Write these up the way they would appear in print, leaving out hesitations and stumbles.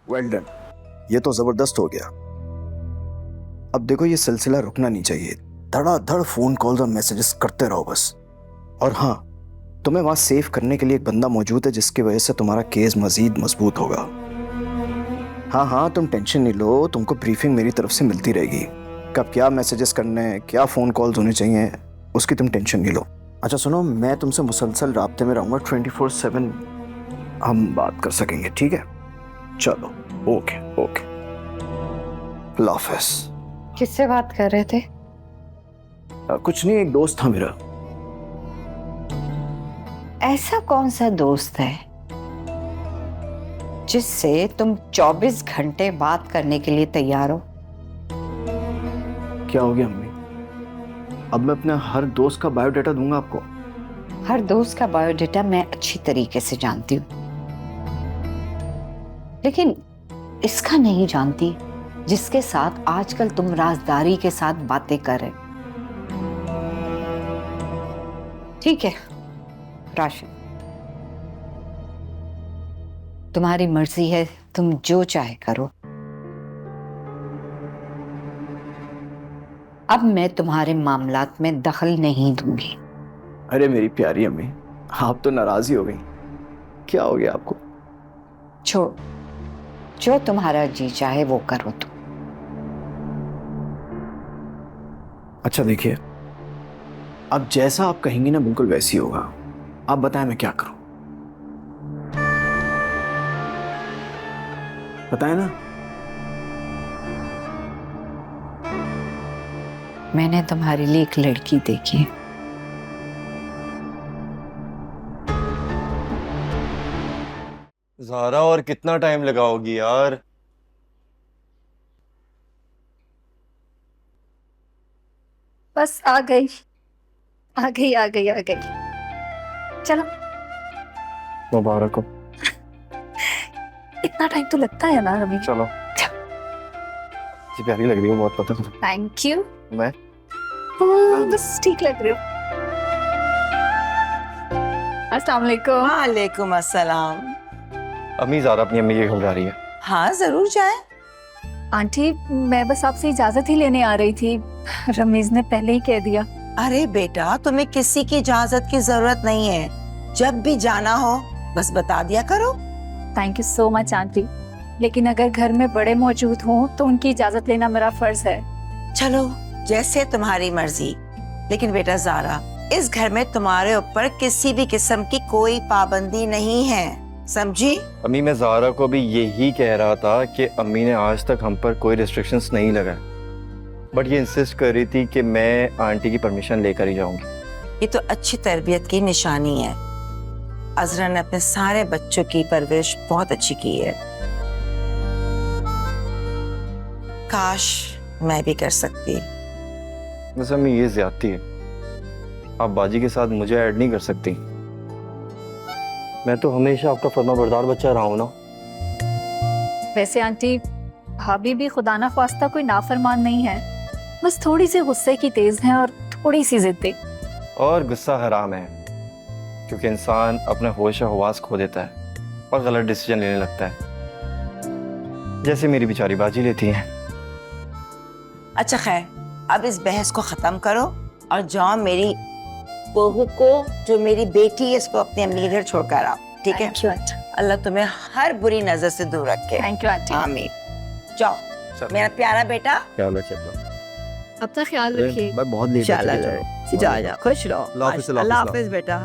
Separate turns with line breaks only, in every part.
Well done, ये तो जबरदस्त हो गया। अब देखो ये सिलसिला रुकना नहीं चाहिए, धड़ाधड़ फोन कॉल्स और मैसेजेस करते रहो बस। और हाँ, तुम्हें वहां सेव करने के लिए एक बंदा मौजूद है जिसकी वजह से तुम्हारा केस मजीद मजबूत होगा। हाँ हाँ, तुम टेंशन नहीं लो, तुमको ब्रीफिंग मेरी तरफ से मिलती रहेगी। कब क्या मैसेजेस करने, क्या फ़ोन कॉल्स होने चाहिए, उसकी तुम टेंशन नहीं लो। अच्छा सुनो, मैं तुमसे मुसलसल राब्ते में रहूँगा, 24/7 हम बात कर सकेंगे, ठीक है? चलो, ओके ओके, अल्लाह हाफ़िज़।
किससे बात कर रहे थे?
कुछ नहीं, एक दोस्त था मेरा।
ऐसा कौन सा दोस्त है जिससे तुम 24 घंटे बात करने के लिए तैयार हो?
क्या हो गया अम्मी? अब मैं अपने हर दोस्त का बायोडाटा दूंगा आपको?
हर दोस्त का बायोडाटा मैं अच्छी तरीके से जानती हूँ, लेकिन इसका नहीं जानती जिसके साथ आजकल तुम राजदारी के साथ बातें कर रहे। ठीक है राशिद, तुम्हारी मर्जी है, तुम जो चाहे करो। अब मैं तुम्हारे मामलात में दखल नहीं दूंगी।
अरे मेरी प्यारी अम्मी, आप तो नाराज ही हो गई, क्या हो गया आपको?
छोड़, जो तुम्हारा जी चाहे वो करो तुम।
अच्छा देखिए, अब जैसा आप कहेंगी ना बिल्कुल वैसी होगा। आप बताएं मैं क्या करूं? बताएं ना।
मैंने तुम्हारे लिए एक लड़की देखी।
ज़ारा, और कितना टाइम लगाओगी यार?
बस आ गई आ गई आ गई आ गई। चलो,
मुबारक हो।
इतना टाइम तो लगता है ना रवि।
चलो, जी प्यारी लग रही हो बहुत, पता है।
Thank you.
मैं
बस ठीक लग रही हो। अस्सलाम वालेकुम।
वालेकुम अस्सलाम।
अम्मी, ज़ारा अपनी अम्मी के घर जा रही है।
हाँ जरूर जाए।
आंटी, मैं बस आपसे इजाजत ही लेने आ रही थी, रमीज ने पहले ही कह दिया।
अरे बेटा, तुम्हें किसी की इजाजत की जरूरत नहीं है, जब भी जाना हो बस बता दिया करो।
Thank you so much aunty, लेकिन अगर घर में बड़े मौजूद हों तो उनकी इजाजत लेना मेरा फर्ज है।
चलो जैसे तुम्हारी मर्जी, लेकिन बेटा ज़ारा, इस घर में तुम्हारे ऊपर किसी भी किस्म की कोई पाबंदी नहीं है, समझी?
अम्मी, मैं ज़ारा को भी यही कह रहा था कि अम्मी ने आज तक हम पर कोई रिस्ट्रिक्शंस नहीं लगाए, बट ये इंसिस्ट कर रही थी कि मैं आंटी की परमिशन लेकर ही जाऊंगी।
ये तो अच्छी तरबियत की निशानी है। अजरा ने अपने सारे बच्चों की परवरिश बहुत अच्छी की है। काश मैं भी कर सकती।
वैसे अम्मी, ये ज्यादती है, आप बाजी के साथ मुझे ऐड नहीं कर सकती। मैं तो हमेशा आपका फर्माबरदार बच्चा रहा हूं ना।
वैसे आंटी, भाभी भी खुदा ना ख्वास्ता कोई नाफरमान नहीं है, बस थोड़ी सी गुस्से की तेज है और थोड़ी सी जिद्दी।
और गुस्सा हराम है, क्योंकि इंसान अपने होश और हवास खो देता है और गलत डिसीजन लेने लगता है, जैसे मेरी बेचारी बाजी लेती है।
अच्छा खैर, अब इस बहस को खत्म करो और जाओ मेरी बहू को, जो मेरी बेटी है, इसको अपनी अम्मी के घर छोड़कर आओ, ठीक है?
Thank you aunty.
अल्लाह तुम्हें हर बुरी नजर से दूर रखे।
Thank you aunty.
आमीन। जाओ मेरा प्यारा बेटा।
क्या चलो,
अपना ख्याल रखिए।
मैं बहुत लेट
चलो जा जा, खुश रहो। अल्लाह हाफिज बेटा।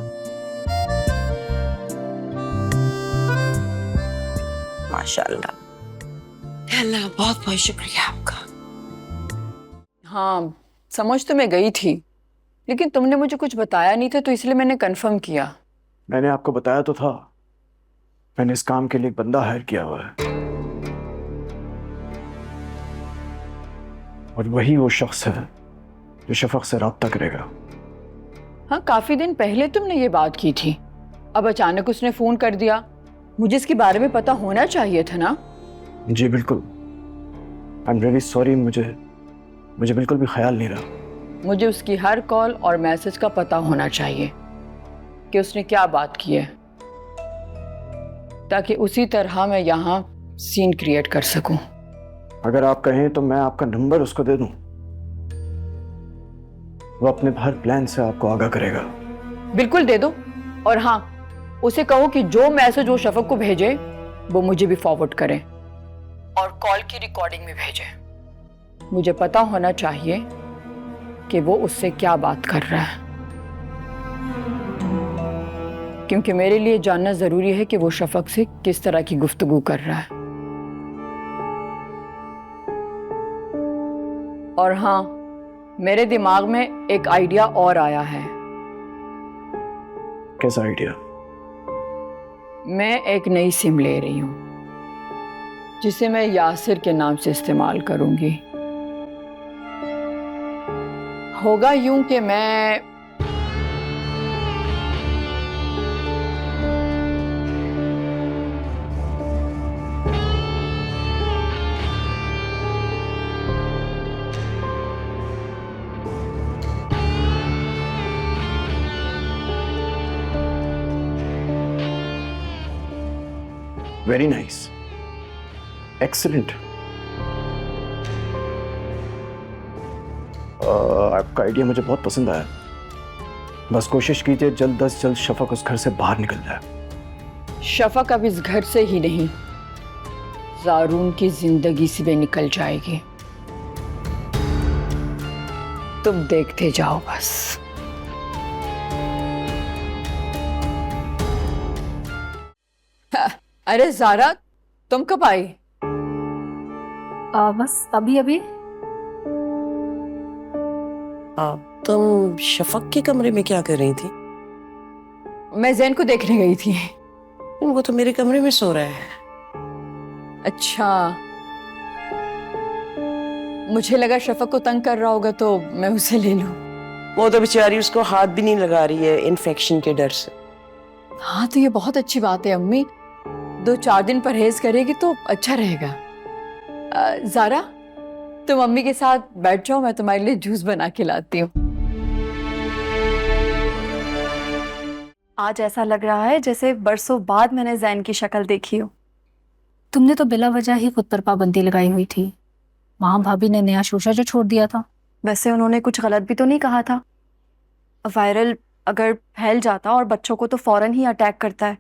माशाल्लाह। अल्लाह बहुत बहुत शुक्रिया आपका।
हाँ, समझ तो मैं गई थी, लेकिन तुमने मुझे कुछ बताया नहीं था, तो इसलिए मैंने कंफर्म किया।
मैंने आपको बताया तो था, मैंने इस काम के लिए एक बंदा हायर किया हुआ है, और वही वो शख्स है जो शफक से राब्ता करेगा।
हाँ, काफी दिन पहले तुमने ये बात की थी, अब अचानक उसने फोन कर दिया। मुझे इसके बारे में पता होना चाहिए था ना।
जी बिल्कुल, आई एम रियली सॉरी, मुझे बिल्कुल भी ख्याल नहीं रहा।
मुझे उसकी हर कॉल और मैसेज का पता होना चाहिए कि उसने क्या बात की है, ताकि उसी तरह मैं यहाँ सीन क्रिएट कर सकूं।
अगर आप कहें तो मैं आपका नंबर उसको दे दूं, वो अपने हर प्लान से आपको आगाह करेगा।
बिल्कुल दे दो। और हाँ, उसे कहो कि जो मैसेज वो शफक को भेजे वो मुझे भी फॉरवर्ड करे और कॉल की रिकॉर्डिंग में भेजे। मुझे पता होना चाहिए कि वो उससे क्या बात कर रहा है, क्योंकि मेरे लिए जानना जरूरी है कि वो शफक से किस तरह की गुफ्तगू कर रहा है। और हाँ, मेरे दिमाग में एक आइडिया और आया है।
कैसा आइडिया?
मैं एक नई सिम ले रही हूँ जिसे मैं यासिर के नाम से इस्तेमाल करूंगी। होगा यूं कि मैं
वेरी नाइस, एक्सीलेंट। आपका आइडिया मुझे बहुत पसंद आया। बस कोशिश कीजिए जल्द से जल्द शफक उस घर से बाहर निकल जाए।
शफक अब इस घर से ही नहीं, ज़ारून की जिंदगी से भी निकल जाएगी। तुम देखते जाओ बस। अरे ज़ारा, तुम कब आई?
बस अभी अभी।
तुम शफक के कमरे में क्या कर रही थी?
मैं जैन को देखने गई थी।
वो तो मेरे कमरे में सो रहा है।
अच्छा, मुझे लगा शफक को तंग कर रहा होगा तो मैं उसे ले लूं।
वो तो बेचारी उसको हाथ भी नहीं लगा रही है इन्फेक्शन के डर से।
हाँ, तो ये बहुत अच्छी बात है अम्मी। 2-4 दिन परहेज करेगी तो अच्छा रहेगा। ज़ारा, तुम अम्मी के साथ बैठ जाओ, मैं तुम्हारे लिए जूस बना के लाती हूँ।
आज ऐसा लग रहा है जैसे बरसों बाद मैंने जैन की शक्ल देखी हो।
तुमने तो बिला वजह ही खुद पर पाबंदी लगाई हुई थी। वहां भाभी ने नया शोशा जो छोड़ दिया था।
वैसे उन्होंने कुछ गलत भी तो नहीं कहा था। वायरल अगर फैल जाता और बच्चों को तो फौरन ही अटैक करता है,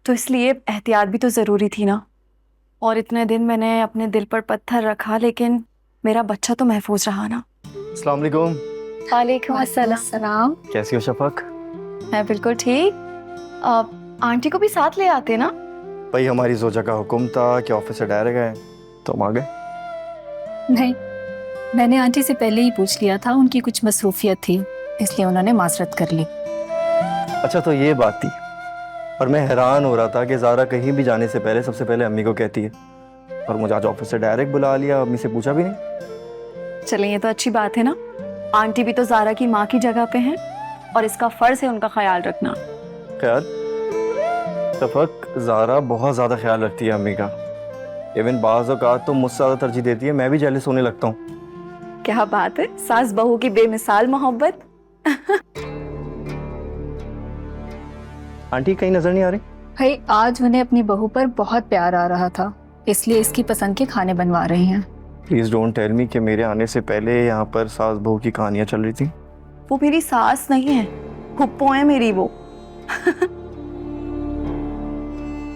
तो इसलिए एहतियात भी तो ज़रूरी थी ना। और इतने दिन मैंने अपने दिल पर पत्थर रखा, लेकिन मेरा बच्चा तो महफूज रहा ना।
अस्सलाम वालेकुम।
वालेकुम अस्सलाम।
कैसी हो शफक?
मैं बिल्कुल ठीक। आंटी को भी साथ ले आते ना।
भाई हमारी जोजा का हुक्म था कि ऑफिस से डायरेक्ट गए तो हम आ गए।
नहीं, मैंने आंटी से पहले ही पूछ लिया था, उनकी कुछ मसरूफियत थी इसलिए उन्होंने माजरत कर ली।
अच्छा, तो ये बात थी। और मैं हैरान हो रहा था कि ज़ारा कहीं भी जाने से पहले सबसे पहले अम्मी को कहती है, और मुझे आज ऑफिस से डायरेक्ट बुला लिया, अम्मी से पूछा भी नहीं।
चलिए, ये तो अच्छी बात है ना। आंटी भी तो ज़ारा की माँ की जगह पे हैं और इसका फर्ज है उनका ख्याल रखना।
ख्याल? शफक, ज़ारा बहुत ज़्यादा ख्याल रखती है अम्मी का। इवन बाज़ औक़ात तो मुझसे ज़्यादा तरजीह देती है, मैं भी जेलस होने लगता हूँ।
क्या बात है, सास बहू की बेमिसाल मोहब्बत।
आंटी कहीं नजर नहीं आ रही?
भाई आज उन्हें अपनी बहू पर बहुत प्यार आ रहा था, इसलिए इसकी पसंद के खाने बनवा रहे हैं।
प्लीज़ डोंट टेल मी कि मेरे आने से पहले यहाँ पर सास बहू की कहानियाँ चल रही थी।
वो मेरी सास नहीं है, फुप्पो है मेरी वो।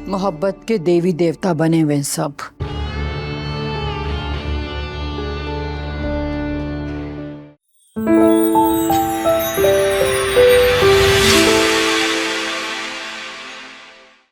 मोहब्बत के देवी देवता बने हुए सब।